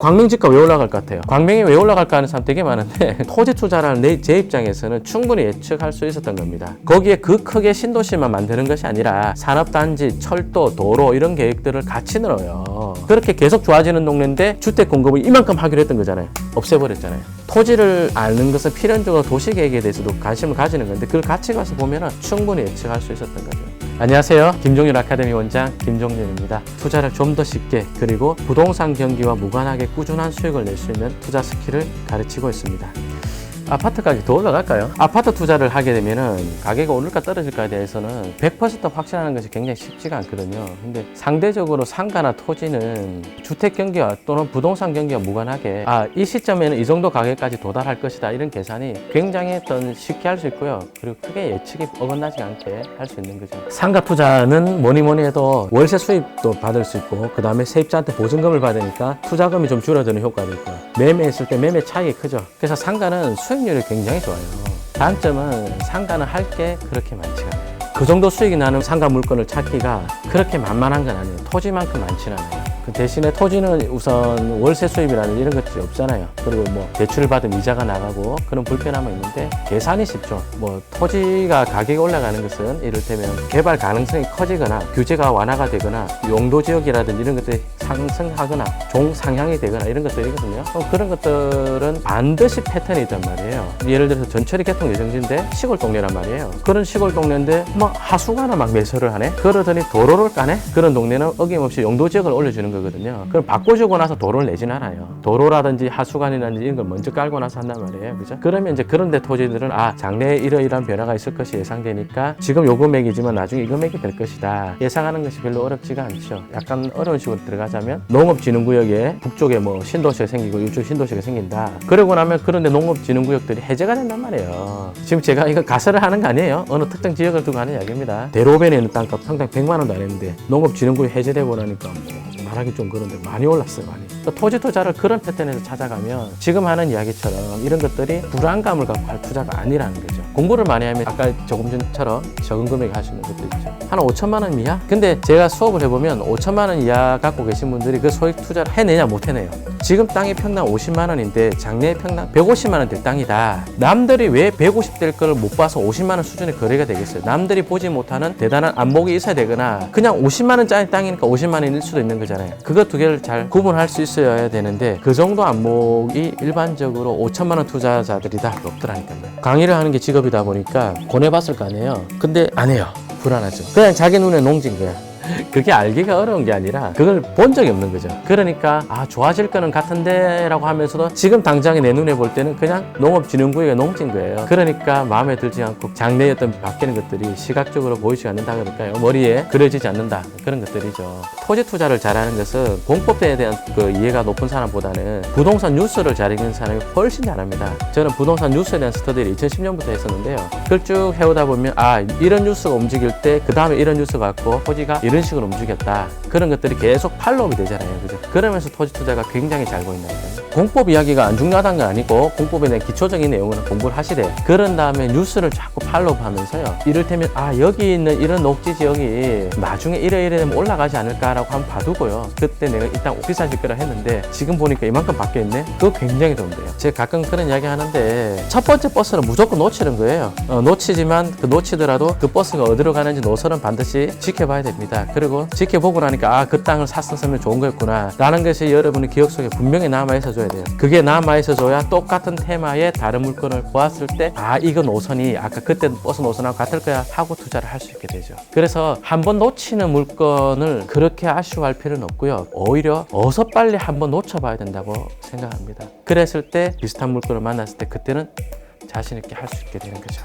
광명지가 왜 올라갈 것 같아요? 광명이 왜 올라갈까 하는 사람 되게 많은데 토지 투자라는 제 입장에서는 충분히 예측할 수 있었던 겁니다. 거기에 그 크게 신도시만 만드는 것이 아니라 산업단지, 철도, 도로 이런 계획들을 같이 넣어요. 그렇게 계속 좋아지는 동네인데 주택 공급을 이만큼 하기로 했던 거잖아요. 없애버렸잖아요. 토지를 아는 것은 필연적으로 도시계획에 대해서도 관심을 가지는 건데 그걸 같이 가서 보면 충분히 예측할 수 있었던 거죠. 안녕하세요. 김종률 아카데미 원장 김종률입니다. 투자를 좀 더 쉽게 그리고 부동산 경기와 무관하게 꾸준한 수익을 낼 수 있는 투자 스킬을 가르치고 있습니다. 아파트까지 더 올라갈까요? 아파트 투자를 하게 되면은 가격이 오를까 떨어질까에 대해서는 100% 확신하는 것이 굉장히 쉽지가 않거든요. 근데 상대적으로 상가나 토지는 주택 경기와 또는 부동산 경기와 무관하게 이 시점에는 이 정도 가격까지 도달할 것이다 이런 계산이 굉장히 쉽게 할 수 있고요. 그리고 크게 예측이 어긋나지 않게 할 수 있는 거죠. 상가 투자는 뭐니 해도 월세 수입도 받을 수 있고 그 다음에 세입자한테 보증금을 받으니까 투자금이 좀 줄어드는 효과도 있고요. 매매했을 때 매매 차익이 크죠. 그래서 상가는 수익률이 굉장히 좋아요. 단점은 상가는 할 게 그렇게 많지가 않아요. 그 정도 수익이 나는 상가 물건을 찾기가 그렇게 만만한 건 아니에요. 토지만큼 많지는 않아요. 그 대신에 토지는 우선 월세 수입이라는 이런 것들이 없잖아요. 그리고 대출을 받으면 이자가 나가고 그런 불편함은 있는데 계산이 쉽죠. 토지가 가격이 올라가는 것은 이를테면 개발 가능성이 커지거나 규제가 완화가 되거나 용도 지역이라든지 이런 것들이 상승하거나 종상향이 되거나 이런 것들이거든요. 그런 것들은 반드시 패턴이 있단 말이에요. 예를 들어서 전철이 개통 예정지인데 시골 동네란 말이에요. 그런 시골 동네인데 하수관을 막 매설을 하네? 그러더니 도로를 까네? 그런 동네는 어김없이 용도 지역을 올려주는 거거든요. 그럼 바꿔주고 나서 도로를 내진 않아요. 도로라든지 하수관이라든지 이런 걸 먼저 깔고 나서 한단 말이에요. 그죠? 그러면 이제 그런데 토지들은 장래에 이러이러한 변화가 있을 것이 예상되니까 지금 요 금액이지만 나중에 이 금액이 될 것이다. 예상하는 것이 별로 어렵지가 않죠. 약간 어려운 식으로 들어가자면 농업진흥구역에 북쪽에 신도시가 생기고 이쪽 신도시가 생긴다. 그러고 나면 그런데 농업진흥구역들이 해제가 된단 말이에요. 지금 제가 이거 가설을 하는 거 아니에요. 어느 특정 지역을 두고 하는 이야기입니다. 대로변에 있는 땅값 평당 100만 원도 안 했는데 농업진흥구역 해제되고 나니까 말하기 좀 그런데 많이 올랐어요. 많이. 토지 투자를 그런 패턴에서 찾아가면 지금 하는 이야기처럼 이런 것들이 불안감을 갖고 할 투자가 아니라는 거죠. 공부를 많이 하면 아까 조금 전처럼 적은 금액 할 수 있는 것도 있죠. 한 5천만 원 이하? 근데 제가 수업을 해보면 5천만 원 이하 갖고 계신 분들이 그 소액 투자를 해내냐 못 해내요. 지금 땅이 평당 50만 원인데 장래에 평당 150만 원 될 땅이다. 남들이 왜 150 될 걸 못 봐서 50만 원 수준의 거래가 되겠어요. 남들이 보지 못하는 대단한 안목이 있어야 되거나 그냥 50만 원짜리 땅이니까 50만 원일 수도 있는 거잖아요. 그거 두 개를 잘 구분할 수 있어야 되는데 그 정도 안목이 일반적으로 5천만 원 투자자들이다 없더라니까요. 강의를 하는 게 직업이다 보니까 권해봤을 거 아니에요. 근데 안 해요. 불안하죠. 그냥 자기 눈에 농진 거야. 그게 알기가 어려운 게 아니라 그걸 본 적이 없는 거죠. 그러니까 좋아질 거는 같은데 라고 하면서도 지금 당장에 내 눈에 볼 때는 그냥 농업진흥구역에 농진 거예요. 그러니까 마음에 들지 않고 장래에 바뀌는 것들이 시각적으로 보이지 않는다 그럴까요? 머리에 그려지지 않는다. 그런 것들이죠. 토지 투자를 잘하는 것은 공법에 대한 이해가 높은 사람보다는 부동산 뉴스를 잘 읽는 사람이 훨씬 잘합니다. 저는 부동산 뉴스에 대한 스터디를 2010년부터 했었는데요. 그걸 쭉 해오다 보면 이런 뉴스가 움직일 때 그 다음에 이런 뉴스가 왔고 토지가 이런 식으로 움직였다. 그런 것들이 계속 팔로우이 되잖아요. 그죠? 그러면서 토지 투자가 굉장히 잘 보인다니까요. 공법 이야기가 안 중요하다는 건 아니고 공법에 대한 기초적인 내용은 공부를 하시되 그런 다음에 뉴스를 자꾸 팔로우 하면서요. 이를테면 여기 있는 이런 녹지 지역이 나중에 이래 되면 올라가지 않을까라고 한번 봐두고요. 그때 내가 일단 비싸질 거라 했는데 지금 보니까 이만큼 바뀌어 있네? 그거 굉장히 좋은데요. 제가 가끔 그런 이야기 하는데 첫 번째 버스는 무조건 놓치는 거예요. 놓치지만 놓치더라도 그 버스가 어디로 가는지 노선은 반드시 지켜봐야 됩니다. 그리고 지켜보고 나니까 그 땅을 샀었으면 좋은 거였구나 라는 것이 여러분의 기억 속에 분명히 남아있어 줘야 돼요. 그게 남아있어 줘야 똑같은 테마의 다른 물건을 보았을 때 이거 노선이 아까 그때 버스 노선하고 같을 거야 하고 투자를 할 수 있게 되죠. 그래서 한번 놓치는 물건을 그렇게 아쉬워할 필요는 없고요. 오히려 어서 빨리 한번 놓쳐봐야 된다고 생각합니다. 그랬을 때 비슷한 물건을 만났을 때 그때는 자신 있게 할 수 있게 되는 거죠.